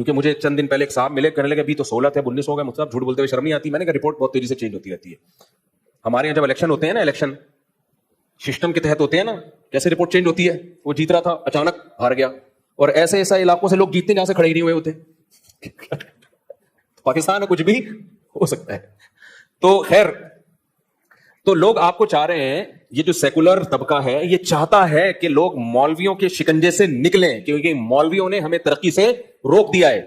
کیونکہ مجھے چند دن پہلے ایک صاحب ملے, کہنے لگے ابھی تو 16 تھے 19 ہو گئے, مطلب جھوٹ بولتے ہوئے شرم نہیں آتی. میں نے کہا رپورٹ بہت تیزی سے چینج ہوتی رہتی ہے. ہمارے یہاں جب الیکشن ہوتے ہیں نا, الیکشن سسٹم کے تحت ہوتے ہیں نا, کیسے رپورٹ چینج ہوتی ہے. وہ جیت رہا تھا, اچانک ہار گیا, اور ایسے ایسے علاقوں سے لوگ جیتتے جہاں سے کھڑے ہی نہیں ہوئے ہوتے. پاکستان میں کچھ بھی ہو سکتا ہے. تو خیر, تو لوگ آپ کو چاہ رہے ہیں, یہ جو سیکولر طبقہ ہے یہ چاہتا ہے کہ لوگ مولویوں کے شکنجے سے نکلیں, کیونکہ مولویوں نے ہمیں ترقی سے روک دیا ہے.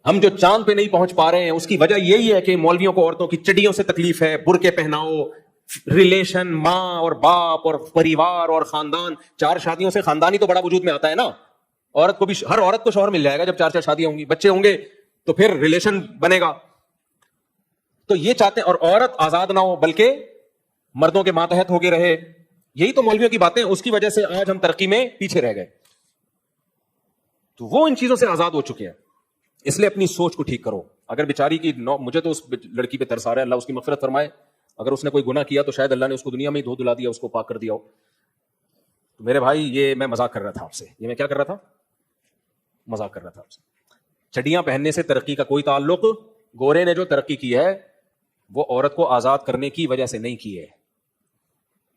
ہم جو چاند پہ نہیں پہنچ پا رہے ہیں اس کی وجہ یہی ہے کہ مولویوں کو عورتوں کی چڈیوں سے تکلیف ہے, برقعے پہناؤ, ریلیشن ماں اور باپ اور پریوار اور خاندان, 4 شادیوں سے خاندان ہی تو بڑا وجود میں آتا ہے نا. عورت کو بھی, ہر عورت کو شوہر مل جائے گا جب 4 شادیاں ہوں گی, بچے ہوں گے تو پھر ریلیشن بنے گا. تو یہ چاہتے ہیں, اور عورت آزاد نہ ہو بلکہ مردوں کے ماتحت ہو کے رہے. یہی تو مولویوں کی باتیں, اس کی وجہ سے آج ہم ترقی میں پیچھے رہ گئے. تو وہ ان چیزوں سے آزاد ہو چکے ہیں. اس لیے اپنی سوچ کو ٹھیک کرو. اگر بیچاری کی مجھے تو اس لڑکی پہ ترس آ رہا ہے, اللہ اس کی مغفرت فرمائے. اگر اس نے کوئی گناہ کیا تو شاید اللہ نے اس کو دنیا میں ہی دھو دلا دیا, اس کو پاک کر دیا ہو. تو میرے بھائی, یہ میں مذاق کر رہا تھا آپ سے. یہ میں کیا کر رہا تھا, مذاق کر رہا تھا آپ سے. چڈیاں پہننے سے ترقی کا کوئی تعلق, گورے نے جو ترقی کی ہے وہ عورت کو آزاد کرنے کی وجہ سے نہیں کی ہے,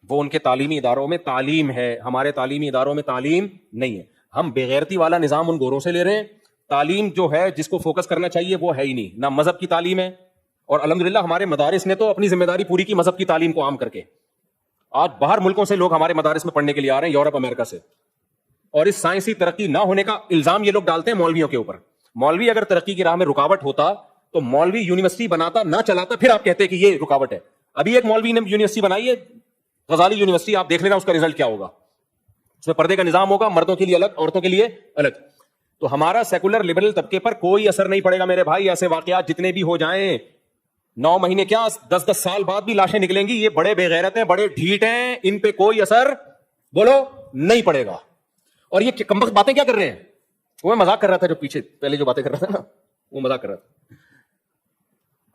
وہ ان کے تعلیمی اداروں میں تعلیم ہے, ہمارے تعلیمی اداروں میں تعلیم نہیں ہے. ہم بےغیرتی والا نظام ان گوروں سے لے رہے ہیں. تعلیم جو ہے جس کو فوکس کرنا چاہیے وہ ہے ہی نہیں, نہ مذہب کی تعلیم ہے. اور الحمدللہ ہمارے مدارس نے تو اپنی ذمہ داری پوری کی مذہب کی تعلیم کو عام کر کے. آج باہر ملکوں سے لوگ ہمارے مدارس میں پڑھنے کے لیے آ رہے ہیں, یورپ امریکہ سے. اور اس سائنسی ترقی نہ ہونے کا الزام یہ لوگ ڈالتے ہیں مولویوں کے اوپر. مولوی اگر ترقی کی راہ میں رکاوٹ ہوتا تو مولوی یونیورسٹی بناتا نہ چلاتا, پھر آپ کہتے کہ یہ رکاوٹ ہے. ابھی ایک مولوی نے یونیورسٹی بنائی ہے, غزالی یونیورسٹی, آپ دیکھ لینا اس کا رزلٹ کیا ہوگا. اس میں پردے کا نظام ہوگا, مردوں کے لیے الگ, عورتوں کے لیے الگ. تو ہمارا سیکولر لبرل طبقے پر کوئی اثر نہیں پڑے گا میرے بھائی. ایسے واقعات جتنے بھی ہو جائیں, 9 مہینے کیا 10 سال بعد بھی لاشیں نکلیں گی. یہ بڑے بے غیرت ہیں, بڑے ڈھیٹ ہیں, ان پہ کوئی اثر بولو نہیں پڑے گا. اور یہ کمبخت باتیں کیا کر رہے ہیں, وہ میں مذاق کر رہا تھا, جو پیچھے پہلے جو باتیں کر رہا تھا نا, وہ مذاق کر رہا تھا.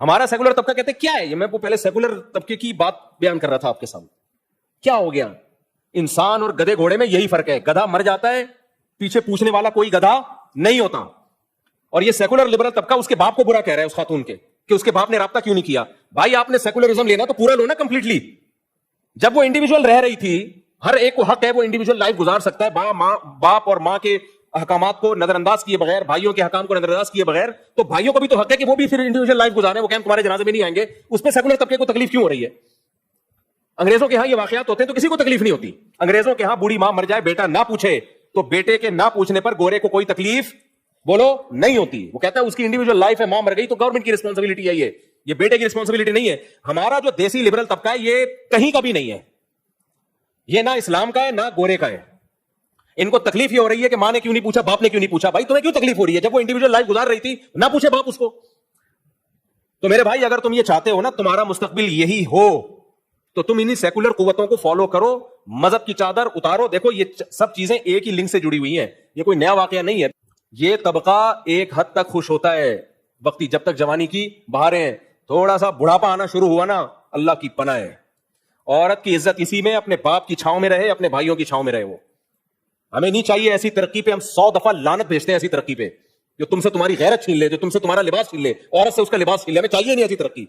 ہمارا سیکولر طبقہ کہتے کیا ہے یہ, میں وہ پہلے سیکولر طبقے کی بات بیان کر رہا تھا آپ کے سامنے. کیا ہو گیا, انسان اور گدھے گھوڑے میں یہی فرق ہے, گدھا مر جاتا ہے, پیچھے پوچھنے والا کوئی گدھا نہیں ہوتا. اور یہ سیکولر لبرل طبقہ اس کے باپ کو برا کہہ رہا ہے, اس خاتون کے, کہ اس کے باپ نے رابطہ کیوں نہیں کیا. بھائی آپ نے سیکولرزم لینا تو پورا لو نا کمپلیٹلی. جب وہ انڈیویجول رہ رہی تھی, ہر ایک کو حق ہے وہ انڈیویجول لائف گزار سکتا ہے, باپ اور ماں کے احکامات کو نظر انداز کیے بغیر, بھائیوں کے حکام کو نظر انداز کیے بغیر. تو بھائیوں کو بھی تو حق ہے کہ وہ بھی پھر انڈیویجول لائف گزارے. وہ کہیں تمہارے جنازے میں نہیں آئیں گے, اس پہ سیکولر طبقے کو تکلیف کیوں ہو رہی ہے. انگریزوں کے ہاں یہ واقعات ہوتے ہیں تو کسی کو تکلیف نہیں ہوتی. انگریزوں کے ہاں بوڑھی ماں مر جائے, بیٹا نہ پوچھے, تو بیٹے کے نہ پوچھنے پر گورے کو کوئی تکلیف بولو نہیں ہوتی. وہ کہتا ہے اس کی انڈیویجول لائف ہے, ماں مر گئی تو گورنمنٹ کی رسپانسبلٹی ہے, یہ بیٹے کی رسپانسبلٹی نہیں ہے. ہمارا جو دیسی لبرل طبقہ ہے یہ کہیں کا بھی نہیں ہے, یہ نہ اسلام کا ہے نہ گورے کا ہے. ان کو تکلیف یہ ہو رہی ہے کہ ماں نے کیوں نہیں پوچھا, باپ نے کیوں نہیں پوچھا. بھائی تمہیں کیوں تکلیف ہو رہی ہے, جب وہ انڈیویجول لائف گزار رہی تھی نہ پوچھے باپ اس کو. تو میرے بھائی اگر تم یہ چاہتے ہو نا تمہارا مستقبل یہی ہو, تو تم انہی سیکولر قوتوں کو فالو کرو, مذہب کی چادر اتارو. دیکھو یہ سب چیزیں ایک ہی لنک سے جڑی ہوئی ہیں, یہ کوئی نیا واقعہ نہیں ہے. یہ طبقہ ایک حد تک خوش ہوتا ہے وقتی, جب تک جوانی کی بہاریں ہیں. تھوڑا سا بڑھاپا آنا شروع ہوا نا, اللہ کی پناہ ہے. عورت کی عزت اسی میں, اپنے باپ کی چھاؤں میں رہے, اپنے بھائیوں کی چھاؤں میں رہے. وہ ہمیں نہیں چاہیے ایسی ترقی پہ, ہم 100 دفعہ لعنت بھیجتے ہیں ایسی ترقی پہ جو تم سے تمہاری غیرت چھین لے, جو تم سے تمہارا لباس چھین لے, عورت سے اس کا لباس چھین لے. ہمیں چاہیے نہیں ایسی ترقی.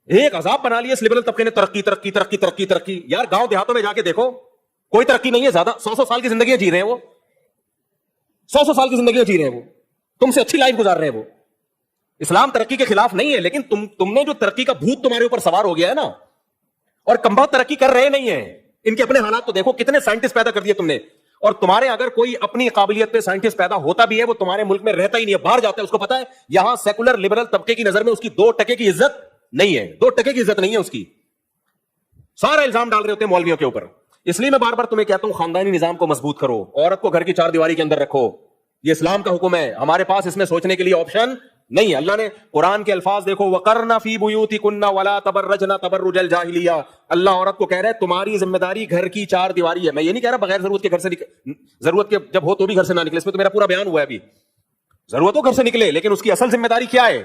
ایک عذاب بنا لیا اس لبرل طبقے نے, ترقی ترقی ترقی ترقی ترقی. یار گاؤں دیہاتوں میں جا کے دیکھو, کوئی ترقی نہیں ہے زیادہ. 100 سال کی زندگیاں جی رہے ہیں وہ, 100 سال کی زندگیاں جی رہے ہیں وہ, تم سے اچھی لائف گزار رہے ہیں وہ. اسلام ترقی کے خلاف نہیں ہے, لیکن تم نے جو ترقی کا بھوت تمہارے اوپر سوار ہو گیا ہے نا, اور کمبا ترقی کر رہے نہیں ہیں. ان کے اپنے حالات تو دیکھو, کتنے سائنٹسٹ پیدا کر دیے تم نے. اور تمہارے اگر کوئی اپنی قابلیت پہ سائنٹسٹ پیدا ہوتا بھی ہے, وہ تمہارے ملک میں رہتا ہی نہیں ہے, باہر جاتا ہے. اس کو پتا ہے یہاں سیکولر لبرل طبقے کی نظر میں اس کی 2% کی عزت نہیں ہے, 2% کی عزت نہیں ہے اس کی. سارا الزام ڈال رہے ہوتے ہیں مولویوں کے اوپر. اس لیے میں بار بار تمہیں کہتا ہوں خاندانی نظام کو مضبوط کرو, عورت کو گھر کی 4 دیواری کے اندر رکھو. یہ اسلام کا حکم ہے, ہمارے پاس اس میں سوچنے کے لیے آپشن نہیں ہے. اللہ نے قرآن کے الفاظ دیکھو, وَقَرْنَ فِي بُيُوتِكُنَّ وَلَا تَبَرَّجْنَ تَبَرُّجَ الْجَاهِلِيَّةِ. اللہ عورت کو کہہ رہا ہے تمہاری ذمہ داری گھر کی 4 دیواری ہے. میں یہ نہیں کہہ رہا بغیر ضرورت کے گھر سے ضرورت کے جب ہو تو بھی گھر سے نہ نکلے, اس میں تو میرا پورا بیان ہوا ہے ابھی. ضرورت ہو گھر سے نکلے, لیکن اس کی اصل ذمہ داری کیا ہے,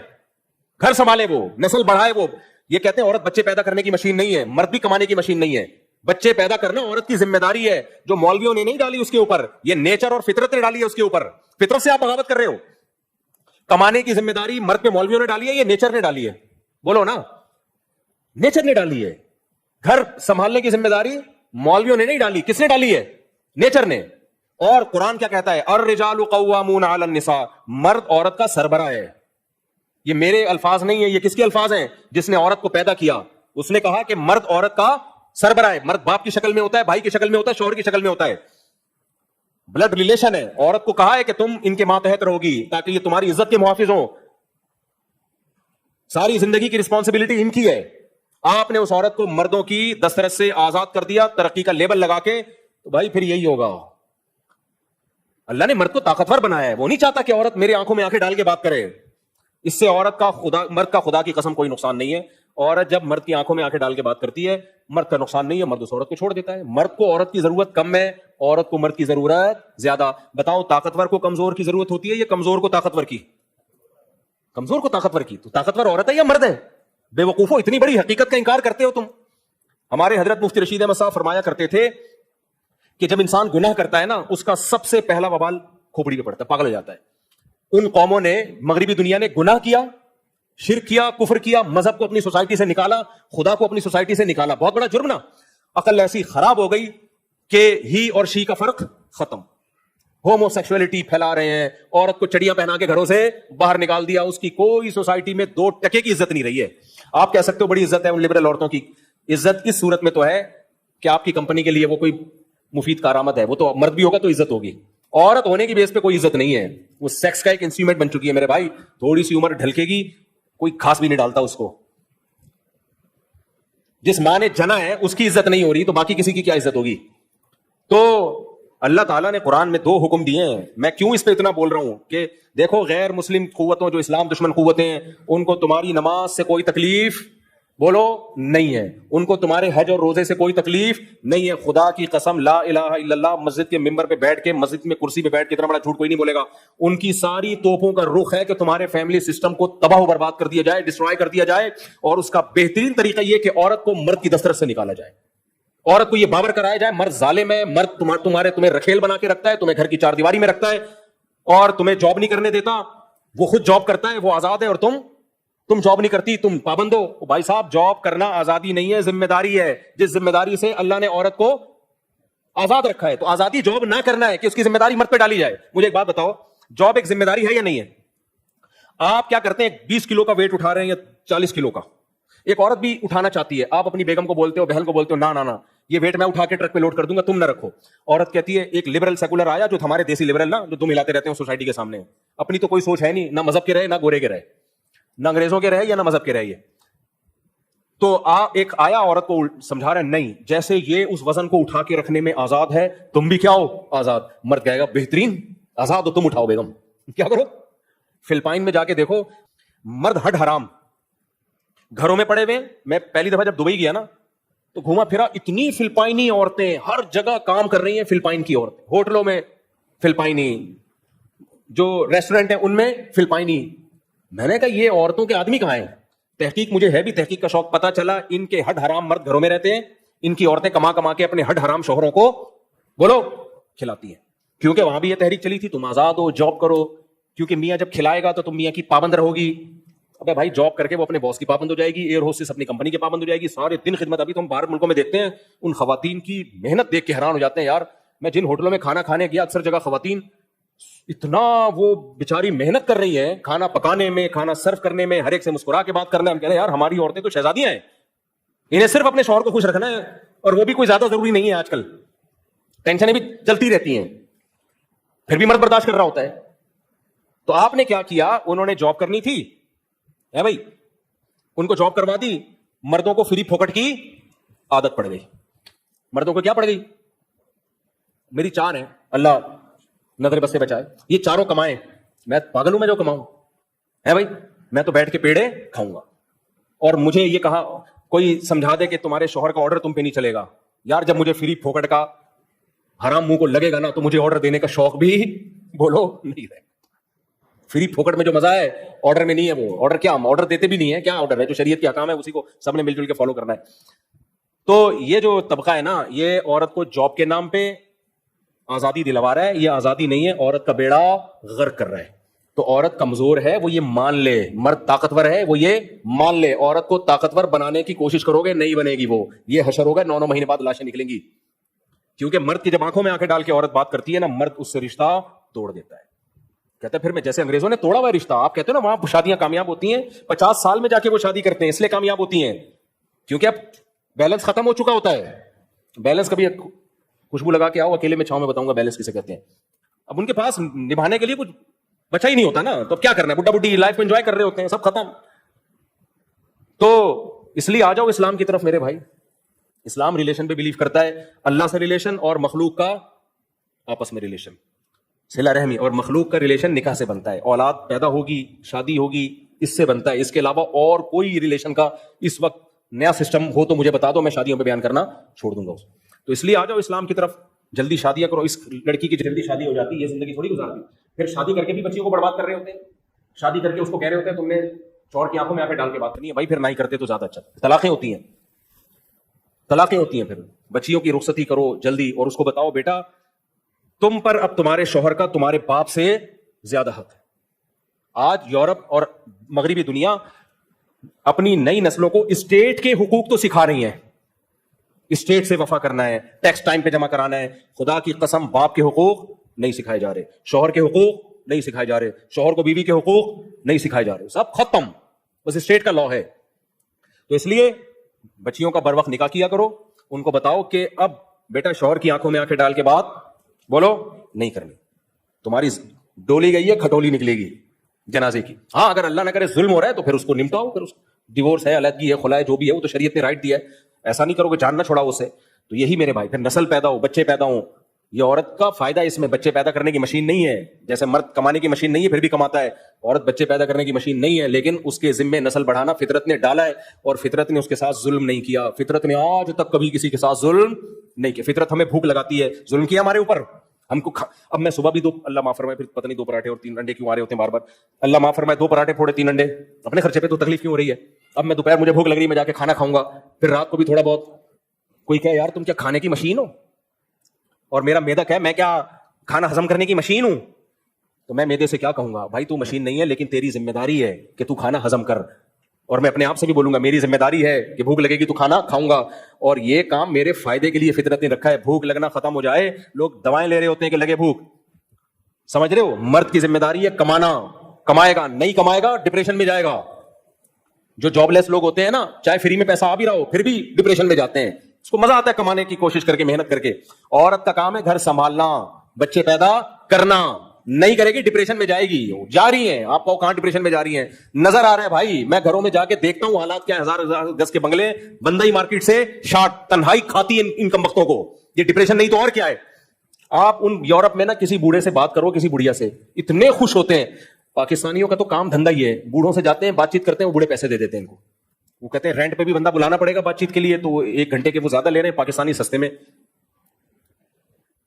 گھر سنبھالے, وہ نسل بڑھائے. وہ یہ کہتے ہیں عورت بچے پیدا کرنے کی مشین نہیں ہے, مرد بھی کمانے کی مشین نہیں ہے. بچے پیدا کرنا عورت کی ذمہ داری ہے, جو مولویوں نے نہیں ڈالی اس کے اوپر, یہ نیچر اور فطرت نے ڈالی ہے اس کے اوپر. فطرت سے آپ بغاوت کر رہے ہو. کمانے کی ذمہ داری مرد پہ مولویوں نے ڈالی ہے, یہ نیچر نے ڈالی ہے؟ بولو نا, نیچر نے ڈالی ہے. گھر سنبھالنے کی ذمہ داری مولویوں نے نہیں ڈالی, کس نے ڈالی ہے؟ نیچر نے. اور قرآن کیا کہتا ہے؟ الرجال قوامون علی النساء, مرد عورت کا سربراہ ہے. یہ میرے الفاظ نہیں ہیں, یہ کس کے الفاظ ہیں؟ جس نے عورت کو پیدا کیا. اس نے کہا کہ مرد عورت کا سربراہ ہے. مرد باپ کی شکل میں ہوتا ہے, بھائی کی شکل میں ہوتا ہے, شوہر کی شکل میں ہوتا ہے, بلڈ ریلیشن ہے. عورت کو کہا ہے کہ تم ان کے ماتحت رہو گی تاکہ یہ تمہاری عزت کے محافظ ہوں. ساری زندگی کی رسپانسبلٹی ان کی ہے. آپ نے اس عورت کو مردوں کی دسترس سے آزاد کر دیا ترقی کا لیبل لگا کے, تو بھائی پھر یہی ہوگا. اللہ نے مرد کو طاقتور بنایا ہے, وہ نہیں چاہتا کہ عورت میرے آنکھوں میں آنکھیں ڈال کے بات کرے. اس سے عورت کا مرد کا خدا کی قسم کوئی نقصان نہیں ہے. عورت جب مرد کی آنکھوں میں آنکھیں ڈال کے بات کرتی ہے, مرد کا نقصان نہیں ہے, مرد اس عورت کو چھوڑ دیتا ہے. مرد کو عورت کی ضرورت کم ہے, عورت کو مرد کی ضرورت زیادہ. بتاؤ, طاقتور کو کمزور کی ضرورت ہوتی ہے یا کمزور کو طاقتور کی؟ کمزور کو طاقتور کی. تو طاقتور عورت ہے یا مرد ہے؟ بے وقوفو, اتنی بڑی حقیقت کا انکار کرتے ہو تم. ہمارے حضرت مفتی رشید احمد صاحب فرمایا کرتے تھے کہ جب انسان گناہ کرتا ہے نا, اس کا سب سے پہلا وبال کھوپڑی پہ پڑتا ہے, پاگل ہو جاتا ہے. ان قوموں نے, مغربی دنیا نے گناہ کیا, شرک کیا, کفر کیا, مذہب کو اپنی سوسائٹی سے نکالا, خدا کو اپنی سوسائٹی سے نکالا. بہت بڑا جرم نا. عقل ایسی خراب ہو گئی کہ ہی اور شی کا فرق ختم. ہومو سیکسولیٹی پھیلا رہے ہیں, عورت کو چڑیاں پہنا کے گھروں سے باہر نکال دیا, اس کی کوئی سوسائٹی میں 2 ٹکے کی عزت نہیں رہی ہے. آپ کہہ سکتے ہو بڑی عزت ہے ان لبرل عورتوں کی. عزت اس صورت میں تو ہے کہ آپ کی کمپنی کے لیے وہ کوئی مفید کارآمد ہے, وہ تو مرد بھی ہوگا تو عزت ہوگی. عورت ہونے کی بیس پہ کوئی عزت نہیں ہے, وہ سیکس کا ایک انسٹرومنٹ بن چکی ہے میرے بھائی. تھوڑی سی عمر ڈھلکے گی, کوئی خاص بھی نہیں ڈالتا اس کو. جس ماں نے جنا ہے اس کی عزت نہیں ہو رہی, تو باقی کسی کی کیا عزت ہوگی؟ تو اللہ تعالیٰ نے قرآن میں 2 حکم دیے ہیں. میں کیوں اس پہ اتنا بول رہا ہوں کہ دیکھو, غیر مسلم قوتوں, جو اسلام دشمن قوتیں ہیں, ان کو تمہاری نماز سے کوئی تکلیف, بولو, نہیں ہے. ان کو تمہارے حج اور روزے سے کوئی تکلیف نہیں ہے. خدا کی قسم, لا الہ الا اللہ, مسجد کے ممبر پہ بیٹھ کے, مسجد میں کرسی پہ بیٹھ کے اتنا بڑا جھوٹ کوئی نہیں بولے گا. ان کی ساری توپوں کا رخ ہے کہ تمہارے فیملی سسٹم کو تباہ و برباد کر دیا جائے, ڈسٹرائے کر دیا جائے. اور اس کا بہترین طریقہ یہ کہ عورت کو مرد کی دسترس سے نکالا جائے, عورت کو یہ باور کرایا جائے مرد ظالم ہے, مرد تمہیں رکھیل بنا کے رکھتا ہے, تمہیں گھر کی 4 دیواری میں رکھتا ہے, اور تمہیں جاب نہیں کرنے دیتا. وہ خود جاب کرتا ہے, وہ آزاد ہے, اور تم جاب نہیں کرتی, تم پابند ہو. بھائی صاحب, جاب کرنا آزادی نہیں ہے, ذمہ داری ہے. جس ذمہ داری سے اللہ نے عورت کو آزاد رکھا ہے, تو آزادی جاب نہ کرنا ہے کہ اس کی ذمہ داری مرد پہ ڈالی جائے. مجھے ایک بات بتاؤ, جاب ایک ذمہ داری ہے یا نہیں ہے؟ آپ کیا کرتے ہیں, 20 کلو کا ویٹ اٹھا رہے ہیں یا 40 کلو کا؟ ایک عورت بھی اٹھانا چاہتی ہے, آپ اپنی بیگم کو بولتے ہو, بہن کو بولتے ہو, نہ یہ ویٹ میں اٹھا کے ٹرک پہ لوڈ کر دوں گا, تم نہ رکھو. عورت کہتی ہے, ایک لبرل سیکولر آیا, جو ہمارے دیسی لبرل نا, جو تم ہلاتے رہتے ہیں سوسائٹی کے سامنے, اپنی تو کوئی سوچ ہے نہیں, نہ مذہب کے رہے نہ گورے کے رہے, نہ انگریزوں کے رہے یا نہ مذہب کے رہے. یہ تو ایک آیا عورت کو سمجھا رہا ہے, نہیں, جیسے یہ اس وزن کو اٹھا کے رکھنے میں آزاد ہے, تم بھی کیا ہو, آزاد. مرد کہے گا, بہترین, آزاد ہو, تم اٹھاؤ بیگم. کیا کرو؟ فلپائن میں جا کے دیکھو, مرد ہڈ حرام گھروں میں پڑے ہوئے. میں پہلی دفعہ جب دبئی گیا نا, تو گھوما پھرا, اتنی فلپائنی عورتیں ہر جگہ کام کر رہی ہیں. فلپائن کی عورتیں ہوٹلوں میں فلپائنی, جو ریسٹورینٹ ہیں ان میں فلپائنی. میں نے کہا یہ عورتوں کے آدمی کہاں ہیں؟ تحقیق, مجھے ہے بھی تحقیق کا شوق, پتا چلا ان کے ہڈ حرام مرد گھروں میں رہتے ہیں, ان کی عورتیں کما کما کے اپنے ہڈ حرام شوہروں کو بولو کھلاتی ہیں. کیونکہ وہاں بھی یہ تحریک چلی تھی, تم آزاد ہو, جاب کرو, کیونکہ میاں جب کھلائے گا تو تم میاں کی پابند رہو گی. ابے بھائی, جاب کر کے وہ اپنے باس کی پابند ہو جائے گی, ایئر ہوسٹس اپنی کمپنی کے پابند ہو جائے گی, سارے دن خدمت. ابھی تو ہم باہر ملکوں میں دیکھتے ہیں, ان خواتین کی محنت دیکھ کے حیران ہو جاتے ہیں. یار, میں جن ہوٹلوں میں کھانا کھانے گیا, اکثر جگہ خواتین اتنا وہ بیچاری محنت کر رہی ہیں, کھانا پکانے میں, کھانا سرو کرنے میں, ہر ایک سے مسکرا کے بات کرنا ہے. ہم کہہ رہے ہیں یار, ہماری عورتیں تو شہزادیاں ہیں, انہیں صرف اپنے شوہر کو خوش رکھنا ہے, اور وہ بھی کوئی زیادہ ضروری نہیں ہے. آج کل ٹینشنیں بھی چلتی رہتی ہیں, پھر بھی مرد برداشت کر رہا ہوتا ہے. تو آپ نے کیا کیا, انہوں نے جاب کرنی تھی ہے بھائی, ان کو جاب کروا دی. مردوں کو فری پھوکٹ کی عادت پڑ گئی. مردوں کو کیا پڑ گئی؟ میری 4 ہیں, اللہ نظر بس سے بچائے, یہ 4 کمائیں, میں پاگل ہوں میں جو کماؤں ہے بھائی؟ میں تو بیٹھ کے پیڑے کھاؤں گا. اور مجھے یہ کہا کوئی سمجھا دے کہ تمہارے شوہر کا آرڈر تم پہ نہیں چلے گا. یار, جب مجھے فری پھوکٹ کا حرام منہ کو لگے گا نا, تو مجھے آرڈر دینے کا شوق بھی بولو نہیں رہے. فری پھوکٹ میں جو مزہ ہے آرڈر میں نہیں ہے. وہ آرڈر کیا, ہم آرڈر دیتے بھی نہیں ہے. کیا آرڈر ہے؟ جو شریعت کے احکام ہے اسی کو سب نے مل جل کے فالو کرنا ہے. تو یہ جو طبقہ ہے نا, یہ عورت کو جاب کے نام پہ آزادی دلوا رہا ہے. یہ آزادی نہیں ہے, عورت کا بیڑا غرق کر رہا ہے. تو عورت کمزور ہے وہ یہ مان لے, مرد طاقتور ہے وہ یہ مان لے. عورت کو طاقتور بنانے کی کوشش کرو گے نہیں بنے گی, وہ یہ حشر ہوگا, 9 مہینے بعد لاشیں نکلیں گی. کیونکہ مرد کی جب آنکھوں میں آنکھیں ڈال کے عورت بات کرتی ہے نا, مرد اس سے رشتہ توڑ دیتا ہے. کہتا ہے پھر میں, جیسے انگریزوں نے توڑا ہوا رشتہ, آپ کہتے ہو نا وہاں شادیاں کامیاب ہوتی ہیں 50 سال میں جا کے وہ شادی کرتے ہیں, اس لیے کامیاب ہوتی ہیں کیونکہ اب بیلنس ختم ہو چکا ہوتا ہے. بیلنس کبھی خوشبو لگا کے آؤ اکیلے میں چھاؤں میں بتاؤں گا بیلنس کسے کہتے ہیں. اب ان کے پاس نبھانے کے لیے کچھ بچا ہی نہیں ہوتا نا, تو اب کیا کرنا ہے, بڈھا بڈھی لائف میں انجوائے کر رہے ہوتے ہیں, سب ختم. تو اس لیے آ جاؤ اسلام کی طرف میرے بھائی. اسلام ریلیشن پہ بلیو کرتا ہے, اللہ سے ریلیشن اور مخلوق کا آپس میں ریلیشن, صلہ رحمی, اور مخلوق کا ریلیشن نکاح سے بنتا ہے. اولاد پیدا ہوگی, شادی ہوگی, اس سے بنتا ہے. اس کے علاوہ اور کوئی ریلیشن کا اس وقت نیا سسٹم ہو تو مجھے بتا دو, میں شادیوں پہ بیان کرنا چھوڑ دوں گا. تو اس لیے آ جاؤ اسلام کی طرف, جلدی شادیاں کرو. اس لڑکی کی جلدی شادی ہو جاتی ہے, یہ زندگی تھوڑی گزارتی. پھر شادی کر کے بھی بچیوں کو برباد کر رہے ہوتے ہیں. شادی کر کے اس کو کہہ رہے ہوتے ہیں تم نے چور کی آنکھوں میں آنکھیں ڈال کے بات کرنی ہے. بھائی پھر نہیں کرتے تو زیادہ اچھا. طلاقیں ہوتی ہیں, طلاقیں ہوتی ہیں. پھر بچیوں کی رخصتی کرو جلدی, اور اس کو بتاؤ بیٹا تم پر اب تمہارے شوہر کا تمہارے باپ سے زیادہ حق ہے. آج یورپ اور مغربی دنیا اپنی نئی نسلوں کو اسٹیٹ کے حقوق تو سکھا رہی ہیں. اسٹیٹ سے وفا کرنا ہے, ٹیکس ٹائم پہ جمع کرانا ہے. خدا کی قسم باپ کے حقوق نہیں سکھائے جا رہے, شوہر کے حقوق نہیں سکھائے جا رہے, شوہر کو بیوی کے حقوق نہیں سکھائے جا رہے, سب ختم. بس اسٹیٹ کا لا ہے. تو اس لیے بچیوں کا بر وقت نکاح کیا کرو. ان کو بتاؤ کہ اب بیٹا شوہر کی آنکھوں میں آنکھیں ڈال کے بات بولو نہیں کرنی. تمہاری ڈولی گئی ہے, کھٹولی نکلے گی جنازے کی. ہاں اگر اللہ نہ کرے ظلم ہو رہا ہے تو پھر اس کو نمٹاؤ, پھر ڈیورس ہے, علیحدگی ہے, خلا ہے, جو بھی ہے وہ تو شریعت نے رائٹ دیا ہے. ایسا نہیں کرو کہ جان نہ چھوڑاؤ اسے. تو یہی میرے بھائی, پھر نسل پیدا ہو, بچے پیدا ہوں. یہ عورت کا فائدہ اس میں, بچے پیدا کرنے کی مشین نہیں ہے. جیسے مرد کمانے کی مشین نہیں ہے پھر بھی کماتا ہے, عورت بچے پیدا کرنے کی مشین نہیں ہے, لیکن اس کے ذمے نسل بڑھانا فطرت نے ڈالا ہے, اور فطرت نے اس کے ساتھ ظلم نہیں کیا. فطرت نے آج تک کبھی کسی کے ساتھ ظلم نہیں کیا. فطرت ہمیں بھوک لگاتی ہے, ظلم کیا ہمارے اوپر, ہم کو اب میں صبح بھی اللہ معاف فرمائے, پھر پتہ نہیں 2 پراٹھے اور 3 انڈے کیوں آ رہے ہوتے ہیں بار بار. اللہ معاف فرمائے, 2 پراٹھے پھوڑے 3 انڈے, اپنے خرچے پہ تو تکلیف کیوں ہو رہی ہے. اب میں دوپہر مجھے بھوک لگ رہی ہے, میں جا کے کھانا کھاؤں گا, پھر رات کو بھی تھوڑا بہت. کوئی کہے یار تم کیا کھانے کی مشین ہو, اور میرا معدہ کہے میں کیا کھانا ہضم کرنے کی مشین ہوں, تو میں معدے سے کیا کہوں گا, بھائی تو مشین نہیں ہے, لیکن تیری ذمہ داری ہے کہ تو کھانا ہضم کر. اور میں اپنے آپ سے بھی بولوں گا میری ذمہ داری ہے کہ بھوک لگے گی تو کھانا کھاؤں گا, اور یہ کام میرے فائدے کے لیے فطرت نے رکھا ہے. بھوک لگنا ختم ہو جائے, لوگ دوائیں لے رہے ہوتے ہیں کہ لگے بھوک, سمجھ رہے ہو. مرد کی ذمہ داری ہے کمانا, کمائے گا, نہیں کمائے گا ڈپریشن میں جائے گا. جو جاب لیس لوگ ہوتے ہیں نا, چاہے فری میں پیسہ آ بھی رہا ہو پھر بھی ڈپریشن میں جاتے ہیں. اس کو مزہ آتا ہے کمانے کی کوشش کر کے, محنت کر کے. عورت کا کام ہے گھر سنبھالنا, بچے پیدا کرنا. نہیں کرے گی ڈپریشن میں جائے گی. جا رہی ہیں, آپ کو کہاں ڈپریشن میں جا رہی ہیں, نظر آ رہا ہے بھائی. میں گھروں میں جا کے دیکھتا ہوں حالات کیا, 1000 گز کے بنگلے, بندہ ہی مارکیٹ سے شارٹ, تنہائی کھاتی ہے ان کمبختوں کو. یہ ڈپریشن نہیں تو اور کیا ہے. آپ ان یورپ میں نا کسی بوڑھے سے بات کرو, کسی بڑھیا سے, اتنے خوش ہوتے ہیں. پاکستانیوں کا تو کام دھندا ہی ہے, بوڑھوں سے جاتے ہیں بات چیت کرتے ہیں, وہ بوڑھے پیسے دے دیتے ہیں ان کو. وہ کہتے ہیں رینٹ پہ بھی بندہ بلانا پڑے گا بات چیت کے لیے, تو 1 گھنٹے کے وہ زیادہ لے رہے ہیں, پاکستانی سستے میں.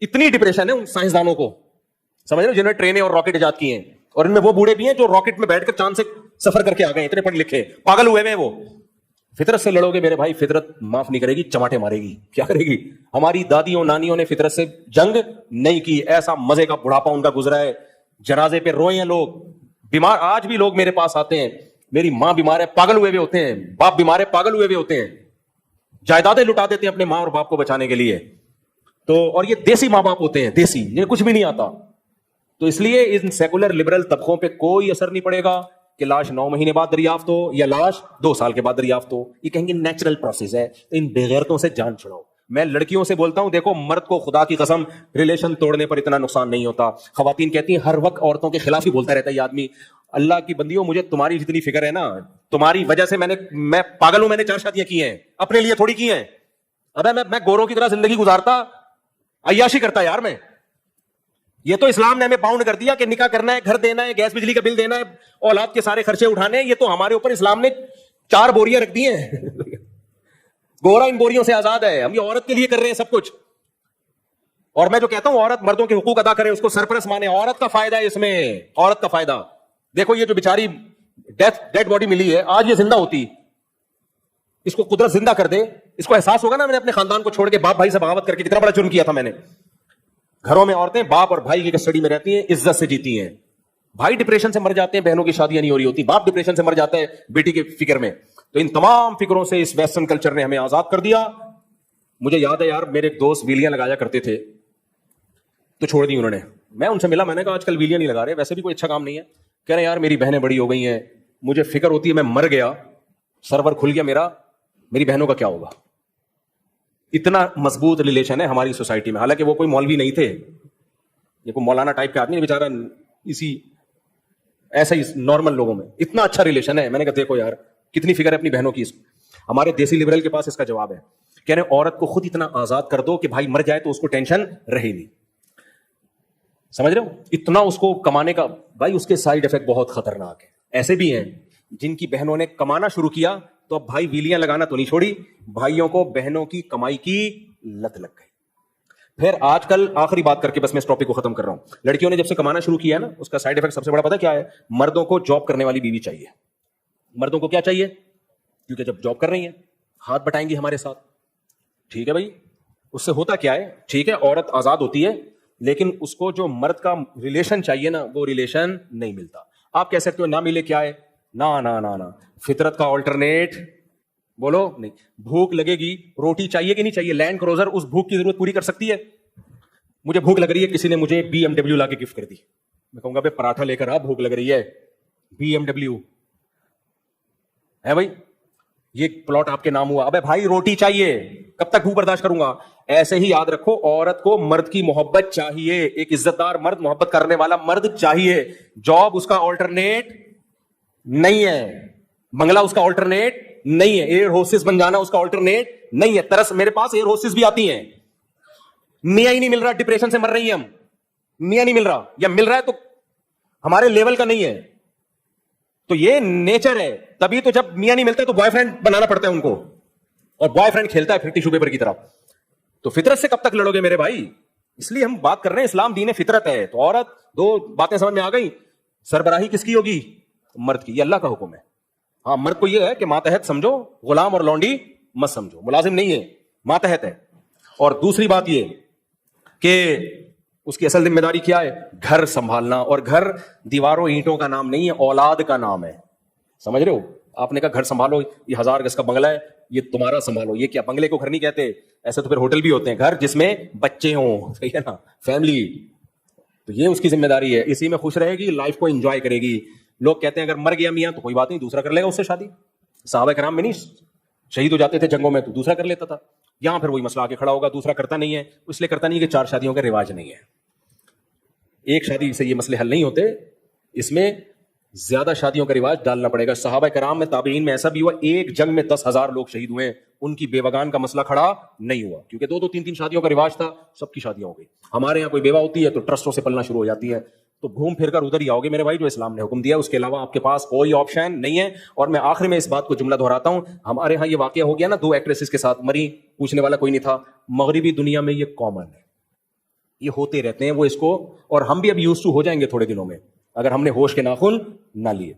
اتنی ڈپریشن ہے ان سائنسدانوں کو, سمجھ رہے ہو, جنہوں نے ٹرینیں اور راکٹ ایجاد کیے ہیں. اور ان میں وہ بوڑھے بھی ہیں جو راکٹ میں بیٹھ کر چاند سے سفر کر کے آ گئے, اتنے پڑھ لکھے, پاگل ہوئے ہیں وہ. فطرت سے لڑو گے میرے بھائی, فطرت معاف نہیں کرے گی, چماٹے مارے گی. کیا کرے گی. ہماری دادیوں نانیوں نے فطرت سے جنگ نہیں کی. ایسا مزے کا بڑھاپا ان کا گزرا ہے, جنازے پہ روئے ہیں لوگ, بیمار. آج بھی لوگ میرے پاس آتے ہیں, میری ماں بیمار ہے, پاگل ہوئے ہوئے ہوتے ہیں, باپ بیمار ہے, پاگل ہوئے ہوئے ہوتے ہیں, جائیدادیں لٹا دیتے ہیں اپنے ماں اور باپ کو بچانے کے لیے. تو اور یہ دیسی ماں باپ ہوتے ہیں, دیسی, یہ کچھ بھی نہیں آتا. تو اس لیے ان سیکولر لبرل طبقوں پہ کوئی اثر نہیں پڑے گا کہ لاش 9 مہینے بعد دریافت ہو یا لاش 2 سال کے بعد دریافت ہو. یہ کہیں گے نیچرل پروسیس ہے. ان بےغیرتوں سے جان چھڑاؤ. میں لڑکیوں سے بولتا ہوں, دیکھو مرد کو خدا کی قسم ریلیشن توڑنے پر اتنا نقصان نہیں ہوتا. خواتین کہتی ہیں ہر وقت عورتوں کے خلاف ہی بولتا رہتا ہے یہ آدمی. اللہ کی بندیوں, مجھے تمہاری جتنی فکر ہے نا, تمہاری وجہ سے میں پاگل ہوں, میں نے 4 شادیاں کی ہیں, اپنے لیے تھوڑی کی ہیں. ابے میں گوروں کی طرح زندگی گزارتا, عیاشی کرتا یار میں. یہ تو اسلام نے ہمیں باؤنڈ کر دیا کہ نکاح کرنا ہے, گھر دینا ہے, گیس بجلی کا بل دینا ہے, اولاد کے سارے خرچے اٹھانے ہیں. یہ تو ہمارے اوپر اسلام نے 4 بوریاں رکھ دی ہیں. گورا ان بوریوں سے آزاد ہے. ہم یہ عورت کے لیے کر رہے ہیں سب کچھ. اور میں جو کہتا ہوں عورت مردوں کے حقوق ادا کرے, اس کو سرپرست مانے. عورت کا فائدہ ہے اس میں, عورت کا فائدہ. دیکھو یہ جو بیچاری ڈیڈ باڈی ملی ہے, آج یہ زندہ ہوتی, اس کو قدرت زندہ کر دے, اس کو احساس ہوگا نا میں نے اپنے خاندان کو چھوڑ کے باپ بھائی سے بغاوت کر کے کتنا بڑا جرم کیا تھا میں نے. گھروں میں عورتیں باپ اور بھائی کی کسٹڈی میں رہتی ہیں, عزت سے جیتی ہیں. بھائی ڈپریشن سے مر جاتے ہیں, بہنوں کی شادیاں نہیں ہو رہی ہوتی, باپ ڈپریشن سے مر جاتا ہے بیٹی کے فکر میں. تو ان تمام فکروں سے اس ویسٹرن کلچر نے ہمیں آزاد کر دیا. مجھے یاد ہے یار, میرے ایک دوست ویلیاں لگایا کرتے تھے تو چھوڑ دی انہوں نے. میں ان سے ملا, میں نے کہا آج کل ویلیاں نہیں لگا رہے, ویسے بھی کوئی اچھا کام نہیں ہے. کہہ رہے یار میری بہنیں بڑی ہو گئی ہیں, مجھے فکر ہوتی ہے میں مر گیا, سرور کھل گیا میرا, میری بہنوں کا کیا ہوگا. اتنا مضبوط ریلیشن ہے ہماری سوسائٹی میں. حالانکہ وہ کوئی مولوی نہیں تھے, یہ کوئی مولانا ٹائپ کے آدمی بیچارہ, اسی ایسا ہی نارمل لوگوں میں اتنا اچھا ریلیشن ہے. میں نے کہا دیکھو یار کتنی فکر ہے اپنی بہنوں کی. ہمارے دیسی لبرل کے پاس اس کا جواب ہے, کہہ رہے عورت کو خود اتنا آزاد کر دو کہ بھائی مر جائے تو اس کو ٹینشن رہے نہیں. سمجھ رہے ہو, اتنا اس کو کمانے کا. بھائی اس کے سائیڈ افیکٹ بہت خطرناک ہے. ایسے بھی ہیں جن کی بہنوں نے کمانا شروع کیا تو اب بھائی ویلیاں لگانا تو نہیں چھوڑی, بھائیوں کو بہنوں کی کمائی کی لت لگ گئی. پھر آج کل آخری بات کر کے بس میں اس ٹاپک کو ختم کر رہا ہوں. لڑکیوں نے جب سے کمانا شروع کیا ہے نا, اس کا سائیڈ افیکٹ سب سے بڑا پتہ کیا ہے؟ مردوں کو جاب کرنے والی بیوی چاہیے. مردوں کو کیا چاہیے؟ کیونکہ جب جاب کر رہی ہیں ہاتھ بٹائیں گی ہمارے ساتھ. ٹھیک ہے بھائی, اس سے ہوتا کیا ہے, ٹھیک ہے عورت آزاد ہوتی ہے لیکن اس کو جو مرد کا ریلیشن چاہیے نا وہ ریلیشن نہیں ملتا. آپ کہہ سکتے ہو نہ ملے کیا ہے, نا فطرت کا آلٹرنیٹ بولو نہیں. بھوک لگے گی, روٹی چاہیے کہ نہیں چاہیے؟ لینڈ کروزر اس بھوک کی ضرورت پوری کر سکتی ہے. مجھے بھوک لگ رہی ہے, کسی نے مجھے BMW لا کے گفٹ کر دی, میں کہوں گا بھائی پراٹھا لے کر آ, بھوک لگ رہی ہے. BMW ہے بھائی, یہ پلاٹ آپ کے نام ہوا. ابے بھائی روٹی چاہیے, کب تک بھوک برداشت کروں گا؟ ایسے ہی یاد رکھو, عورت کو مرد کی محبت چاہیے, ایک عزت دار مرد, محبت کرنے والا مرد چاہیے. جاب اس کا آلٹرنیٹ نہیں ہے, بنگلہ اس کا آلٹرنیٹ نہیں ہے, ایئر ہوسٹس بن جانا اس کا آلٹرنیٹ نہیں ہے. طرز میرے پاس ایئر ہوسٹس بھی آتی ہیں, میاں ہی نہیں مل رہا, ڈپریشن سے مر رہی ہیں ہم, میاں نہیں مل رہا, یا مل رہا ہے تو ہمارے لیول کا نہیں ہے. تو یہ نیچر ہے. تبھی تو جب میاں نہیں ملتا تو بوائے فرینڈ بنانا پڑتا ہے ان کو, اور بوائے فرینڈ کھیلتا ہے پھر ٹیشو پیپر کی طرح. تو فطرت سے کب تک لڑو گے میرے بھائی؟ اس لیے ہم بات کر رہے ہیں, اسلام دین فطرت ہے. تو عورت, دو باتیں سمجھ میں آ گئی, سربراہی کس کی ہوگی؟ مرد کی. یہ اللہ کا حکم ہے. ہاں مرد کو یہ ہے کہ ماتحت سمجھو, غلام اور لونڈی مت سمجھو, ملازم نہیں ہے, ماتحت ہے. اور دوسری بات یہ کہ اس کی اصل ذمہ داری کیا ہے؟ گھر سنبھالنا. اور گھر دیواروں اینٹوں کا نام نہیں ہے, اولاد کا نام ہے. سمجھ رہے ہو؟ آپ نے کہا گھر سنبھالو, یہ 1000 گز کا بنگلہ ہے, یہ تمہارا سنبھالو. یہ کیا بنگلے کو گھر نہیں کہتے؟ ایسے تو پھر ہوٹل بھی ہوتے ہیں, گھر جس میں بچے ہوں, صحیح ہے نا, فیملی. تو یہ اس کی ذمہ داری ہے, اسی میں خوش رہے گی, لائف کو انجوائے کرے گی. لوگ کہتے ہیں اگر مر گیا میاں تو کوئی بات نہیں, دوسرا کر لے گا اس سے شادی. صحابہ کرام میں نہیں شہید ہو جاتے تھے جنگوں میں تو دوسرا کر لیتا تھا. یہاں پھر وہی مسئلہ آ کے کھڑا ہوگا, دوسرا کرتا نہیں ہے. اس لیے کرتا نہیں کہ 4 شادیوں کا رواج نہیں ہے. ایک شادی سے یہ مسئلے حل نہیں ہوتے, اس میں زیادہ شادیوں کا رواج ڈالنا پڑے گا. صحابہ کرام میں, تابعین میں ایسا بھی ہوا, ایک جنگ میں 10,000 لوگ شہید ہوئے, ان کی بیوگان کا مسئلہ کھڑا نہیں ہوا, کیونکہ 2-2, 3-3 شادیوں کا رواج تھا, سب کی شادیاں ہو گئی. ہمارے یہاں کوئی بیوہ ہوتی ہے تو ٹرسٹوں سے پلنا شروع ہو جاتی ہے. تو گھوم پھر کر ادھر ہی آؤ گے میرے بھائی جو اسلام نے حکم دیا, اس کے علاوہ آپ کے پاس کوئی آپشن نہیں ہے. اور میں آخر میں اس بات کو جملہ دہراتا ہوں, ہمارے ہاں یہ واقعہ ہو گیا نا 2 ایکٹریسز کے ساتھ, مری, پوچھنے والا کوئی نہیں تھا. مغربی دنیا میں یہ کامن ہے, یہ ہوتے رہتے ہیں وہ اس کو, اور ہم بھی اب یوز ٹو ہو جائیں گے تھوڑے دنوں میں اگر ہم نے ہوش کے ناخن نہ لیے.